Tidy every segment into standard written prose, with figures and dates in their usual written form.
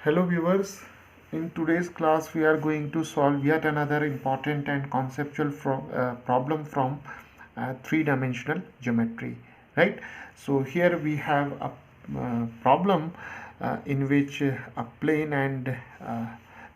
Hello viewers, in today's class we are going to solve yet another important and conceptual problem from three-dimensional geometry, right? So here we have a problem in which a plane and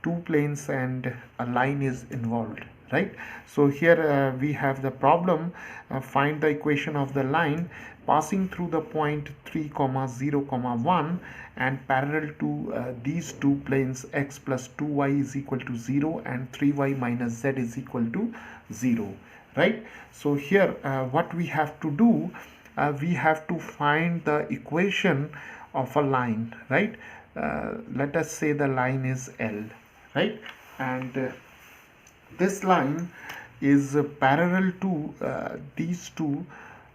two planes and a line is involved, right? So here we have the problem, find the equation of the line passing through the point 3 comma 0 comma 1 and parallel to these two planes x plus 2y is equal to 0 and 3y minus z is equal to 0, right? So here what we have to do, we have to find the equation of a line, right? Let us say the line is L, right? And this line is parallel to these two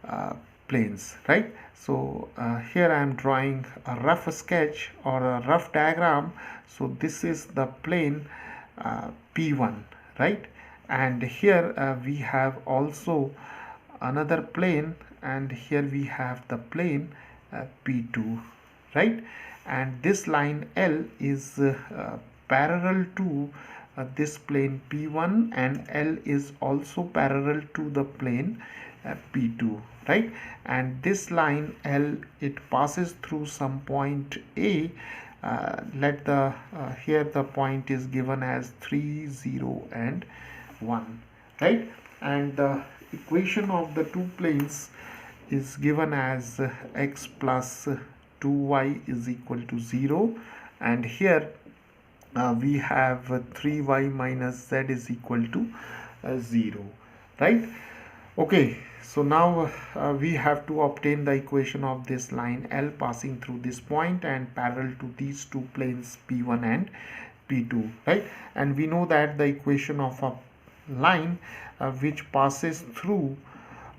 uh, planes, right? So here I am drawing a rough sketch or a rough diagram. So this is the plane P1, right? And here we have also another plane, and here we have the plane P2, right? And this line L is parallel to this plane P1, and L is also parallel to the plane P2, right? And this line L, it passes through some point A. Let the here the point is given as 3 0 and 1, right? And the equation of the two planes is given as x plus 2y is equal to 0, and here we have 3y minus z is equal to 0, right? Okay, so now we have to obtain the equation of this line L passing through this point and parallel to these two planes P1 and P2, right? And we know that the equation of a line which passes through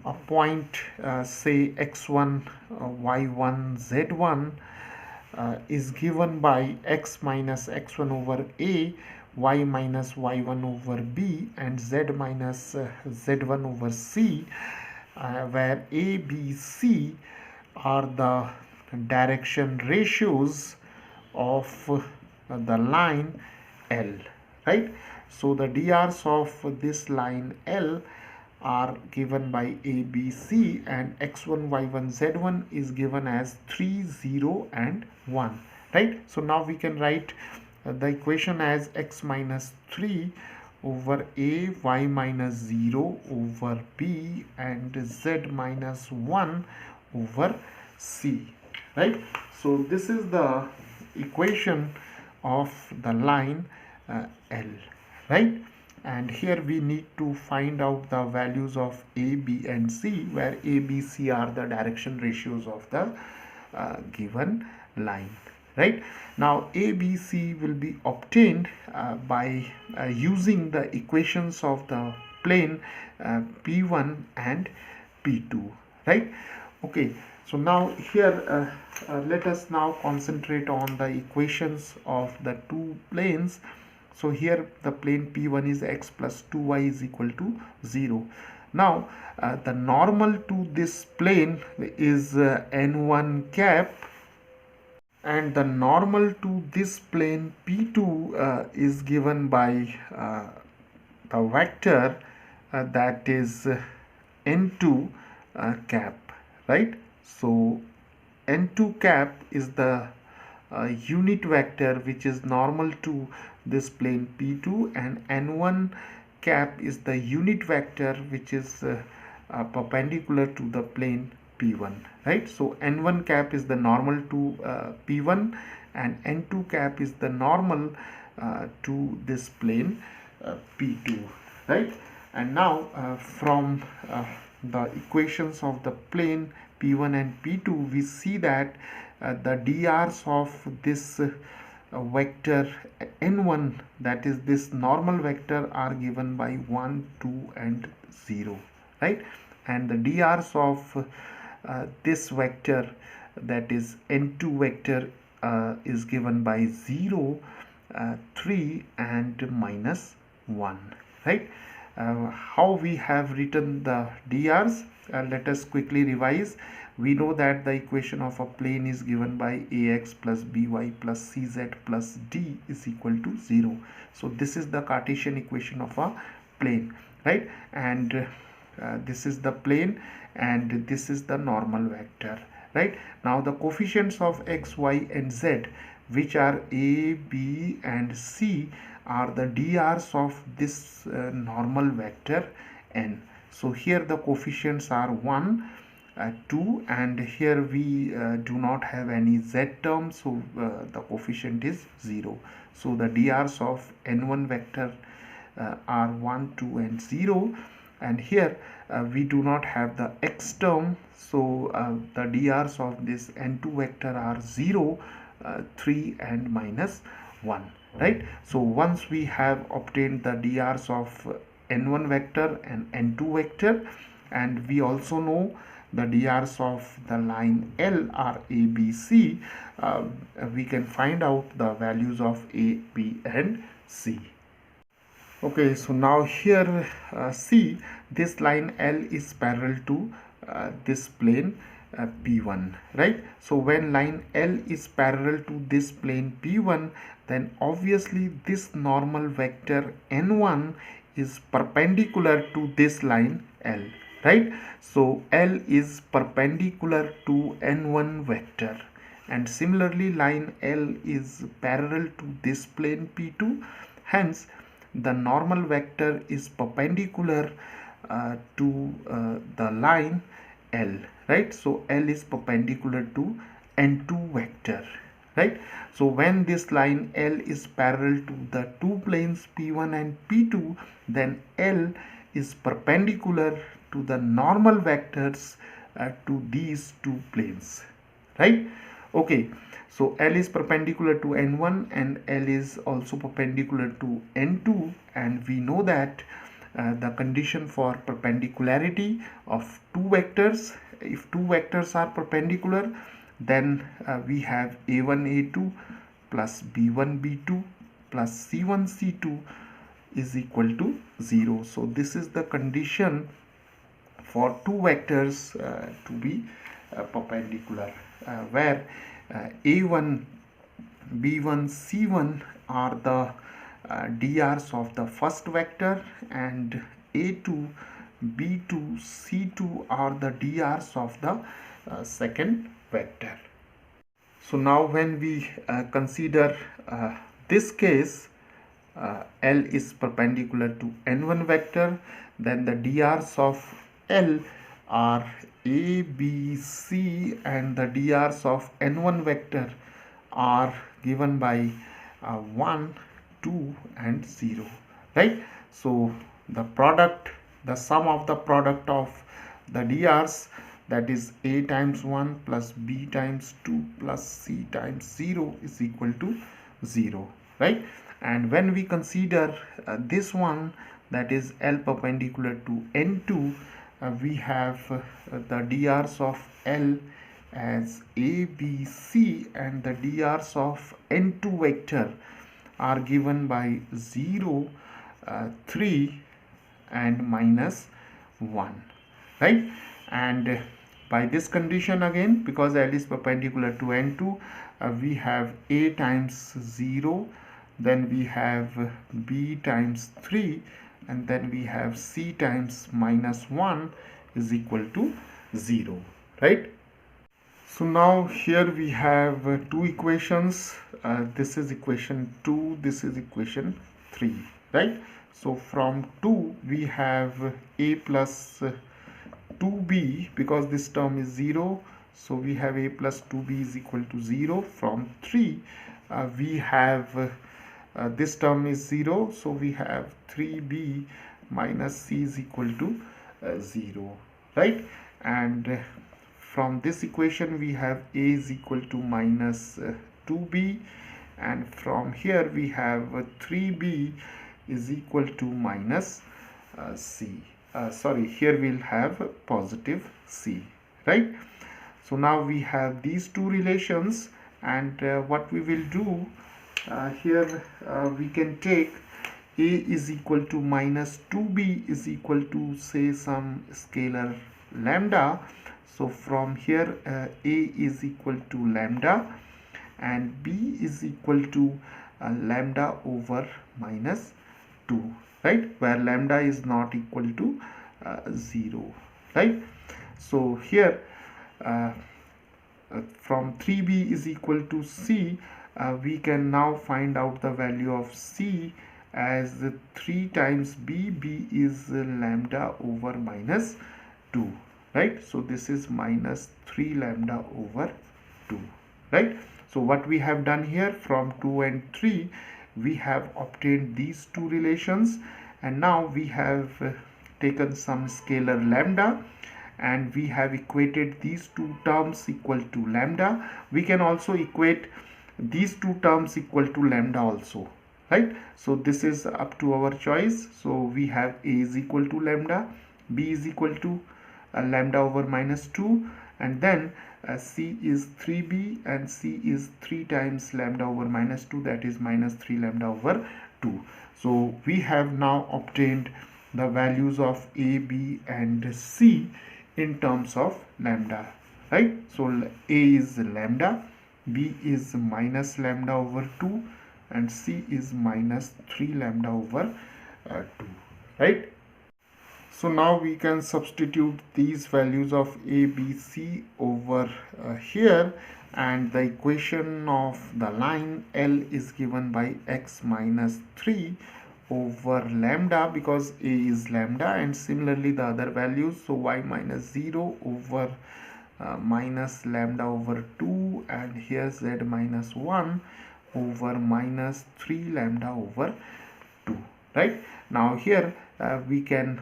a point say x1 y1 z1 is given by x minus x1 over a, y minus y1 over b, and z minus z1 over c, where a, b, c are the direction ratios of the line L, right? So the drs of this line L are given by A, B, C, and x1, y1, z1 is given as 3, 0 and 1, right? So now we can write the equation as x minus 3 over A, y minus 0 over B, and z minus 1 over C, right? So this is the equation of the line L, right? And here we need to find out the values of A, B and C, where A, B, C are the direction ratios of the given line, right? Now A, B, C will be obtained by using the equations of the plane P1 and P2, right? Okay, so now here let us now concentrate on the equations of the two planes. So here the plane P1 is x plus 2y is equal to 0. Now the normal to this plane is n1 cap, and the normal to this plane P2 is given by the vector that is n2 cap, right? So n2 cap is the unit vector which is normal to this plane P2, and n1 cap is the unit vector which is perpendicular to the plane P1, right? So n1 cap is the normal to P1, and n2 cap is the normal to this plane P2, right? And now from the equations of the plane P1 and P2, we see that the drs of this vector n1, that is this normal vector, are given by 1, 2 and 0, right? And the drs of this vector, that is n2 vector, is given by 0, 3 and minus 1, right? how we have written the drs. Let us quickly revise. We know that the equation of a plane is given by ax plus by plus cz plus d is equal to 0. So this is the Cartesian equation of a plane, right? And this is the plane and this is the normal vector, right? Now the coefficients of x, y and z, which are a, b and c, are the drs of this normal vector n. So here the coefficients are 1, 2, and here we do not have any z term, so the coefficient is 0. So the drs of n1 vector are 1, 2 and 0, and here we do not have the x term, so the drs of this n2 vector are 0, 3 and minus 1, right? So once we have obtained the drs of n1 vector and n2 vector, and we also know the drs of the line L are a, b, c, we can find out the values of a, b and c. Okay, so now here see, this line L is parallel to this plane P1, right? So when line L is parallel to this plane P1, then obviously this normal vector N1 is perpendicular to this line L, right? So L is perpendicular to N1 vector, and similarly line L is parallel to this plane P2, hence the normal vector is perpendicular to the line L, right? So L is perpendicular to N2 vector, right? So when this line L is parallel to the two planes P1 and P2, then L is perpendicular to the normal vectors to these two planes, right? Okay, so L is perpendicular to N1 and L is also perpendicular to N2, and we know that the condition for perpendicularity of two vectors, if two vectors are perpendicular, then we have a1 a2 plus b1 b2 plus c1 c2 is equal to 0. So this is the condition for two vectors to be perpendicular, where a1 b1 c1 are the drs of the first vector, and a2 b2 c2 are the drs of the second vector. So now when we consider this case, L is perpendicular to n1 vector, then the drs of L are a, b, c, and the drs of n1 vector are given by 1, 2 and 0, right? So the product, the sum of the product of the drs, that is a times 1 plus b times 2 plus c times 0 is equal to 0, right? And when we consider this one, that is L perpendicular to n2, we have the drs of L as a, b, c, and the drs of n2 vector are given by 0, 3 and minus 1, right? And by this condition again, because L is perpendicular to n2, we have a times 0, then we have b times 3, and then we have c times minus 1 is equal to 0, right? So now here we have two equations. This is equation 2, this is equation 3, right? So from 2 we have a plus 2b, because this term is 0, so we have a plus 2b is equal to 0. From 3 we have this term is 0, so we have 3b minus c is equal to 0, right? And from this equation we have a is equal to minus 2b, and from here we have 3b is equal to minus c. Sorry, here we'll have positive c, right? So now we have these two relations, and what we will do here, we can take a is equal to minus 2b is equal to say some scalar lambda. So from here a is equal to lambda and b is equal to lambda over minus 2, right, where lambda is not equal to 0, right. So here from 3b is equal to c, we can now find out the value of c as 3 times b is lambda over minus 2, right. So this is minus 3 lambda over 2, right. So what we have done here, from 2 and 3 we have obtained these two relations, and now we have taken some scalar lambda and we have equated these two terms equal to lambda. We can also equate these two terms equal to lambda also, right. So this is up to our choice. So we have a is equal to lambda, b is equal to lambda over minus 2, and then c is 3b and c is 3 times lambda over minus 2, that is minus 3 lambda over 2. So we have now obtained the values of a, b and c in terms of lambda, right. So a is lambda, b is minus lambda over 2 and c is minus 3 lambda over 2, right. So now we can substitute these values of a, b, c over here, and the equation of the line L is given by x minus 3 over lambda, because a is lambda, and similarly the other values. So y minus 0 over minus lambda over 2, and here z minus 1 over minus 3 lambda over 2, right. Now here we can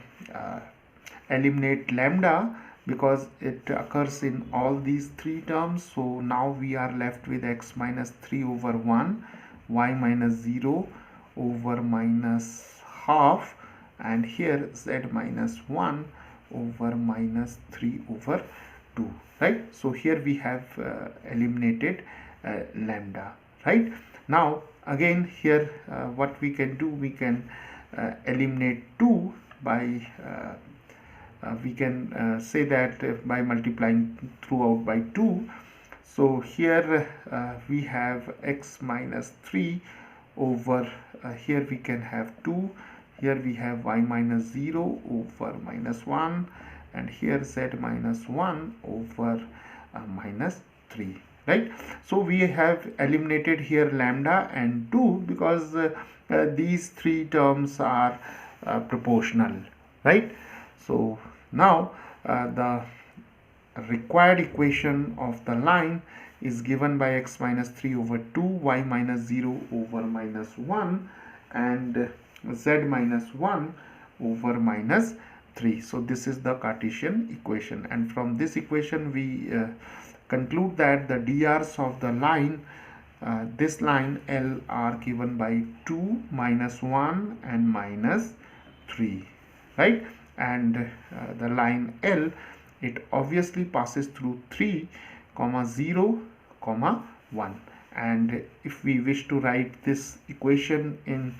eliminate lambda because it occurs in all these three terms. So now we are left with x minus 3 over 1, y minus 0 over minus half, and here z minus 1 over minus 3 over 2, right. So here we have eliminated lambda, right. Now again here what we can do, we can eliminate 2 by we can say that by multiplying throughout by 2. So here we have x minus 3 over here we can have 2, here we have y minus 0 over minus 1, and here z minus 1 over minus 3, right. So we have eliminated here lambda and 2 because these three terms are proportional, right. So now the required equation of the line is given by x minus 3 over 2, y minus 0 over minus 1, and z minus 1 over minus 3. So this is the Cartesian equation, and from this equation we conclude that the drs of the line, this line L, are given by 2, minus 1 and minus 3, right. And the line L, it obviously passes through 3, 0, 1, and if we wish to write this equation in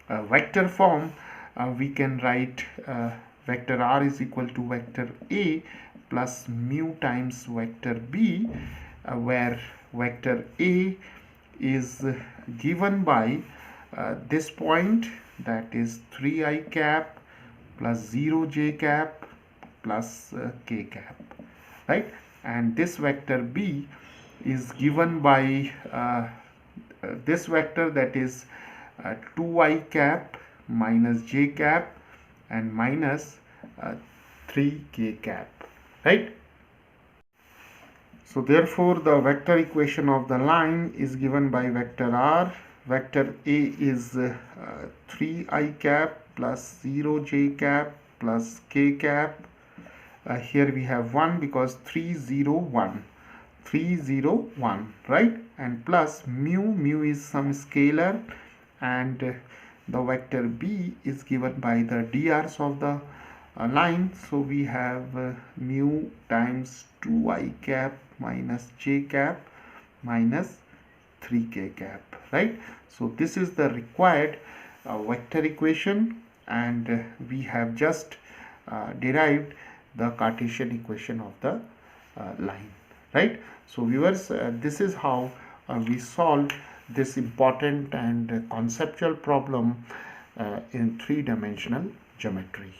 vector form, we can write vector r is equal to vector a plus mu times vector b, where vector a is given by this point, that is 3i cap plus 0j cap plus k cap, right. And this vector b is given by this vector, that is 2i cap minus j cap and minus 3k cap, right. So therefore the vector equation of the line is given by vector r. Vector a is 3i cap plus 0j cap plus k cap. Here we have 1 because 3 0 1, 3 0 1, right, and plus mu is some scalar, and the vector b is given by the drs of the line. So we have mu times 2i cap minus j cap minus 3k cap, right. So this is the required vector equation, and we have just derived the Cartesian equation of the line, right? So viewers, this is how we solve this important and conceptual problem in three-dimensional geometry.